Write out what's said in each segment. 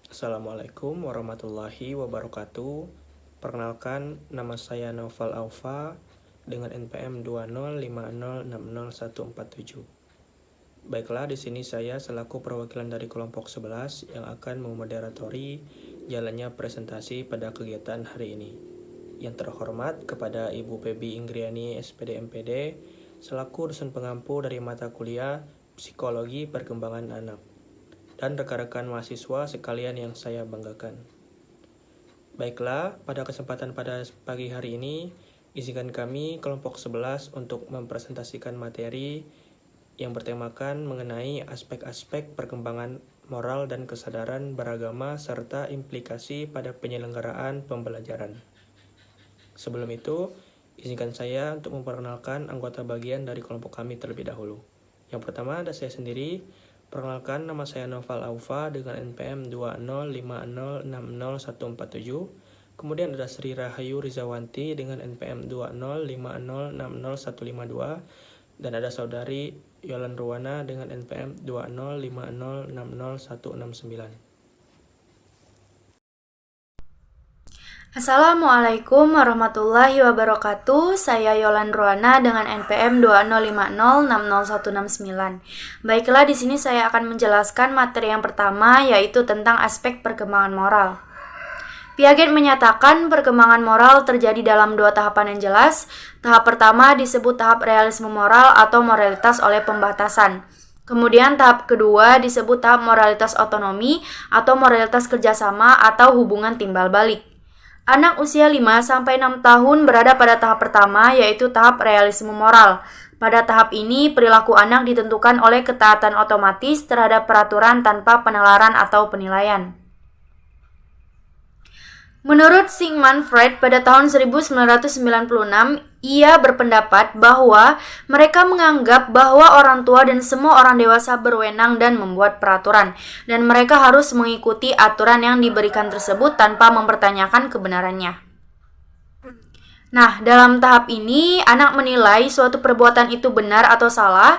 Assalamualaikum warahmatullahi wabarakatuh. Perkenalkan, nama saya Naufal Aufa dengan NPM 205060147. Baiklah, di sini saya selaku perwakilan dari kelompok 11 yang akan memoderatori jalannya presentasi pada kegiatan hari ini. Yang terhormat kepada Ibu Febi Inggriani SPD MPD selaku dosen pengampu dari mata kuliah Psikologi Perkembangan Anak, dan rekan-rekan mahasiswa sekalian yang saya banggakan. Baiklah, pada kesempatan pada pagi hari ini, izinkan kami kelompok 11 untuk mempresentasikan materi yang bertemakan mengenai aspek-aspek perkembangan moral dan kesadaran beragama serta implikasi pada penyelenggaraan pembelajaran. Sebelum itu, izinkan saya untuk memperkenalkan anggota bagian dari kelompok kami terlebih dahulu. Yang pertama ada saya sendiri. Perkenalkan, nama saya Naufal Aufa dengan NPM 205060147. Kemudian ada Sri Rahayu Rizawanti dengan NPM 205060152. Dan ada saudari Yolan Ruwana dengan NPM 205060169. Assalamualaikum warahmatullahi wabarakatuh. Saya Yolan Ruwana dengan NPM 205060169. Baiklah, di sini saya akan menjelaskan materi yang pertama, yaitu tentang aspek perkembangan moral. Piaget menyatakan perkembangan moral terjadi dalam dua tahapan yang jelas. Tahap pertama disebut tahap realisme moral atau moralitas oleh pembatasan. Kemudian tahap kedua disebut tahap moralitas otonomi atau moralitas kerjasama atau hubungan timbal balik. Anak usia 5-6 tahun berada pada tahap pertama, yaitu tahap realisme moral. Pada tahap ini, perilaku anak ditentukan oleh ketaatan otomatis terhadap peraturan tanpa penalaran atau penilaian. Menurut Sigmund Freud pada tahun 1996, ia berpendapat bahwa mereka menganggap bahwa orang tua dan semua orang dewasa berwenang dan membuat peraturan, dan mereka harus mengikuti aturan yang diberikan tersebut tanpa mempertanyakan kebenarannya. Nah, dalam tahap ini, anak menilai suatu perbuatan itu benar atau salah,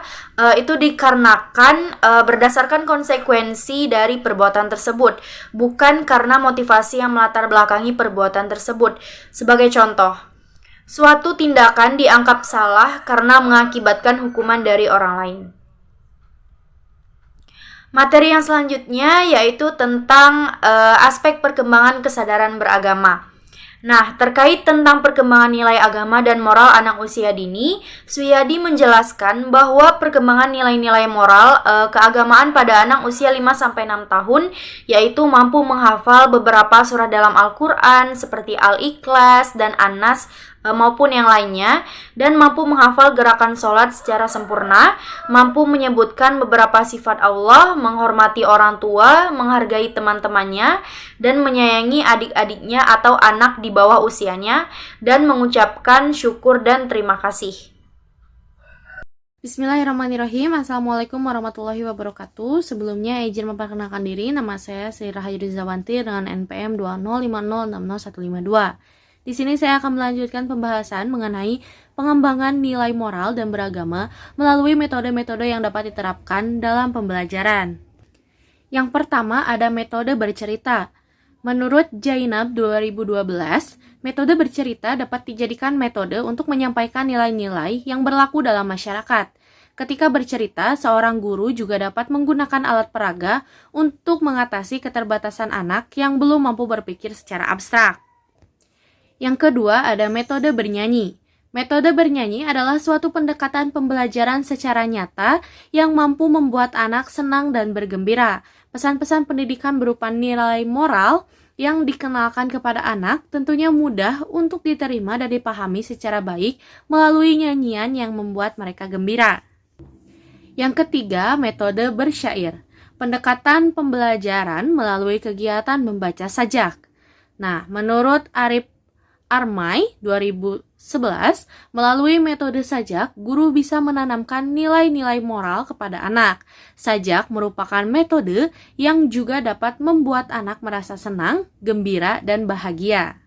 itu dikarenakan berdasarkan konsekuensi dari perbuatan tersebut, bukan karena motivasi yang melatar belakangi perbuatan tersebut. Sebagai contoh, suatu tindakan dianggap salah karena mengakibatkan hukuman dari orang lain. Materi yang selanjutnya yaitu tentang aspek perkembangan kesadaran beragama. Nah, terkait tentang perkembangan nilai agama dan moral anak usia dini, Suyadi menjelaskan bahwa perkembangan nilai-nilai moral keagamaan pada anak usia 5-6 tahun yaitu mampu menghafal beberapa surah dalam Al-Quran seperti Al-Ikhlas dan An-Nas maupun yang lainnya, dan mampu menghafal gerakan sholat secara sempurna, mampu menyebutkan beberapa sifat Allah, menghormati orang tua, menghargai teman-temannya, dan menyayangi adik-adiknya atau anak di bawah usianya, dan mengucapkan syukur dan terima kasih. Bismillahirrahmanirrahim. Assalamualaikum warahmatullahi wabarakatuh. Sebelumnya izin memperkenalkan diri. Nama saya Sri Rahayu Rizawanti dengan NPM 205060152. Di sini saya akan melanjutkan pembahasan mengenai pengembangan nilai moral dan beragama melalui metode-metode yang dapat diterapkan dalam pembelajaran. Yang pertama ada metode bercerita. Menurut Jainab 2012, metode bercerita dapat dijadikan metode untuk menyampaikan nilai-nilai yang berlaku dalam masyarakat. Ketika bercerita, seorang guru juga dapat menggunakan alat peraga untuk mengatasi keterbatasan anak yang belum mampu berpikir secara abstrak. Yang kedua ada metode bernyanyi. Metode bernyanyi adalah suatu pendekatan pembelajaran secara nyata yang mampu membuat anak senang dan bergembira. Pesan-pesan pendidikan berupa nilai moral yang dikenalkan kepada anak tentunya mudah untuk diterima dan dipahami secara baik melalui nyanyian yang membuat mereka gembira. Yang ketiga, metode bersyair. Pendekatan pembelajaran melalui kegiatan membaca sajak. Nah, menurut Arif Armai 2011, melalui metode sajak, guru bisa menanamkan nilai-nilai moral kepada anak. Sajak merupakan metode yang juga dapat membuat anak merasa senang, gembira, dan bahagia.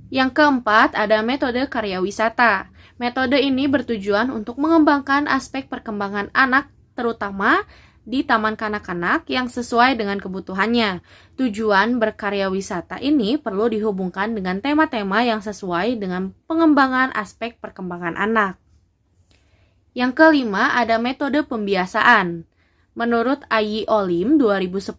Yang keempat, ada metode karya wisata. Metode ini bertujuan untuk mengembangkan aspek perkembangan anak, terutama di taman kanak-kanak yang sesuai dengan kebutuhannya. Tujuan berkarya wisata ini perlu dihubungkan dengan tema-tema yang sesuai dengan pengembangan aspek perkembangan anak. Yang kelima, ada metode pembiasaan. Menurut Ayi Olim 2010,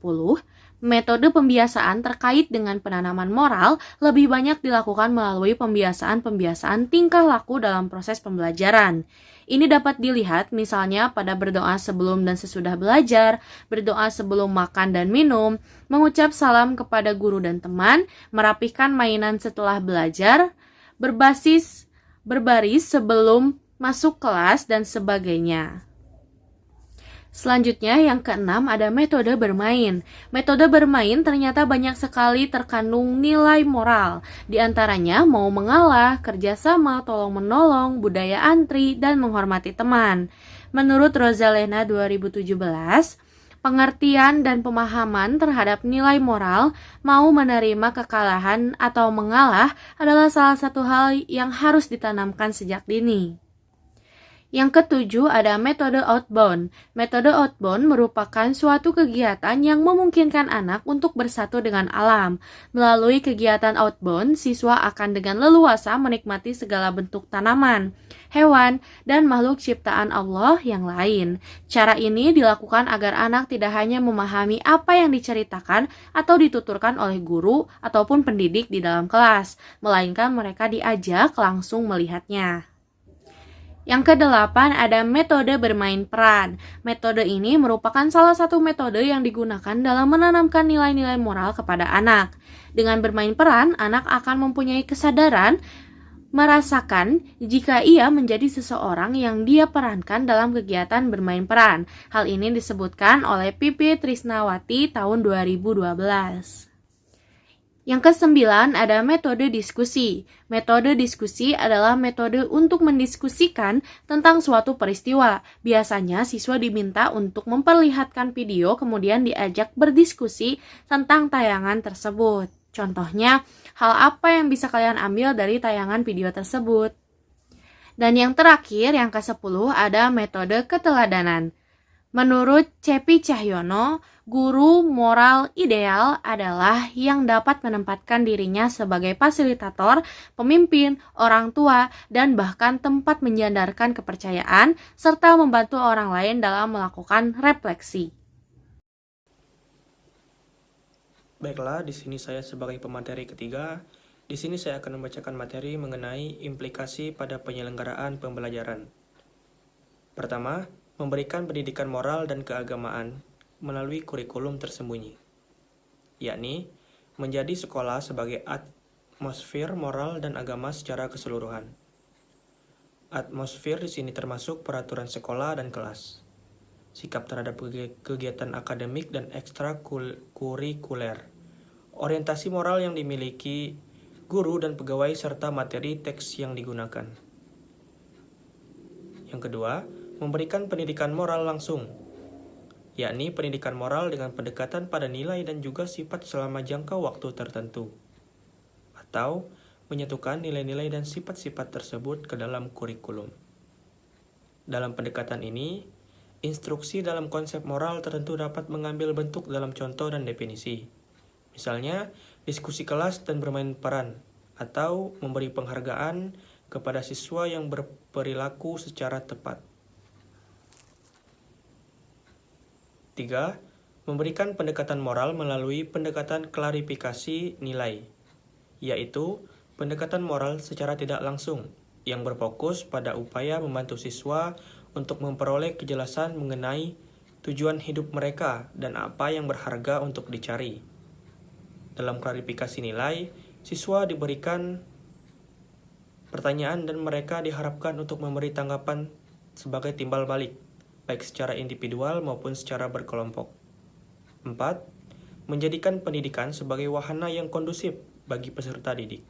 metode pembiasaan terkait dengan penanaman moral lebih banyak dilakukan melalui pembiasaan-pembiasaan tingkah laku dalam proses pembelajaran. Ini dapat dilihat misalnya pada berdoa sebelum dan sesudah belajar, berdoa sebelum makan dan minum, mengucap salam kepada guru dan teman, merapihkan mainan setelah belajar, berbaris sebelum masuk kelas, dan sebagainya. Selanjutnya yang keenam ada metode bermain. Metode bermain ternyata banyak sekali terkandung nilai moral. Di antaranya mau mengalah, kerjasama, tolong-menolong, budaya antri, dan menghormati teman. Menurut Rosalena 2017, pengertian dan pemahaman terhadap nilai moral, mau menerima kekalahan atau mengalah adalah salah satu hal yang harus ditanamkan sejak dini. Yang ketujuh ada metode outbound. Metode outbound merupakan suatu kegiatan yang memungkinkan anak untuk bersatu dengan alam. Melalui kegiatan outbound, siswa akan dengan leluasa menikmati segala bentuk tanaman, hewan, dan makhluk ciptaan Allah yang lain. Cara ini dilakukan agar anak tidak hanya memahami apa yang diceritakan atau dituturkan oleh guru ataupun pendidik di dalam kelas, melainkan mereka diajak langsung melihatnya. Yang kedelapan ada metode bermain peran. Metode ini merupakan salah satu metode yang digunakan dalam menanamkan nilai-nilai moral kepada anak. Dengan bermain peran, anak akan mempunyai kesadaran merasakan jika ia menjadi seseorang yang dia perankan dalam kegiatan bermain peran. Hal ini disebutkan oleh Pipi Trisnawati tahun 2012. Yang kesembilan ada metode diskusi. Metode diskusi adalah metode untuk mendiskusikan tentang suatu peristiwa. Biasanya siswa diminta untuk memperlihatkan video kemudian diajak berdiskusi tentang tayangan tersebut. Contohnya, hal apa yang bisa kalian ambil dari tayangan video tersebut? Dan yang terakhir, yang ke-10 ada metode keteladanan. Menurut Cepi Cahyono, guru moral ideal adalah yang dapat menempatkan dirinya sebagai fasilitator, pemimpin, orang tua, dan bahkan tempat menyandarkan kepercayaan, serta membantu orang lain dalam melakukan refleksi. Baiklah, di sini saya sebagai pemateri ketiga. Di sini saya akan membacakan materi mengenai implikasi pada penyelenggaraan pembelajaran. Pertama, memberikan pendidikan moral dan keagamaan melalui kurikulum tersembunyi, yakni menjadi sekolah sebagai atmosfer moral dan agama secara keseluruhan. Atmosfer di sini termasuk peraturan sekolah dan kelas, sikap terhadap kegiatan akademik dan ekstrakurikuler, orientasi moral yang dimiliki guru dan pegawai serta materi teks yang digunakan. Yang kedua, memberikan pendidikan moral langsung, yakni pendidikan moral dengan pendekatan pada nilai dan juga sifat selama jangka waktu tertentu, atau menyatukan nilai-nilai dan sifat-sifat tersebut ke dalam kurikulum. Dalam pendekatan ini, instruksi dalam konsep moral tertentu dapat mengambil bentuk dalam contoh dan definisi. Misalnya, diskusi kelas dan bermain peran, atau memberi penghargaan kepada siswa yang berperilaku secara tepat. 3. Memberikan pendekatan moral melalui pendekatan klarifikasi nilai, yaitu pendekatan moral secara tidak langsung, yang berfokus pada upaya membantu siswa untuk memperoleh kejelasan mengenai tujuan hidup mereka dan apa yang berharga untuk dicari. Dalam klarifikasi nilai, siswa diberikan pertanyaan dan mereka diharapkan untuk memberi tanggapan sebagai timbal balik, baik secara individual maupun secara berkelompok. 4. Menjadikan pendidikan sebagai wahana yang kondusif bagi peserta didik.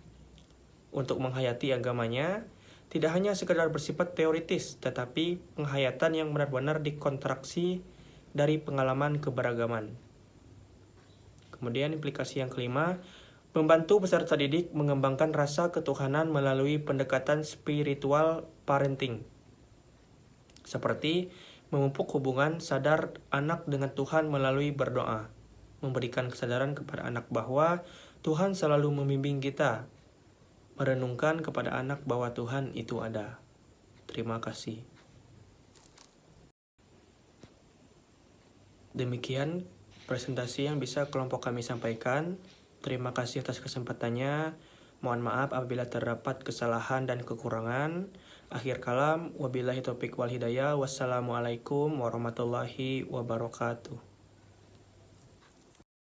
Untuk menghayati agamanya, tidak hanya sekedar bersifat teoritis, tetapi penghayatan yang benar-benar dikontraksi dari pengalaman keberagaman. Kemudian implikasi yang kelima, membantu peserta didik mengembangkan rasa ketuhanan melalui pendekatan spiritual parenting, seperti Memupuk hubungan sadar anak dengan Tuhan melalui berdoa. Memberikan kesadaran kepada anak bahwa Tuhan selalu membimbing kita. Merenungkan kepada anak bahwa Tuhan itu ada. Terima kasih. Demikian presentasi yang bisa kelompok kami sampaikan. Terima kasih atas kesempatannya. Mohon maaf apabila terdapat kesalahan dan kekurangan. Akhir kalam, wabillahi taufiq wal hidayah. Wassalamualaikum warahmatullahi wabarakatuh.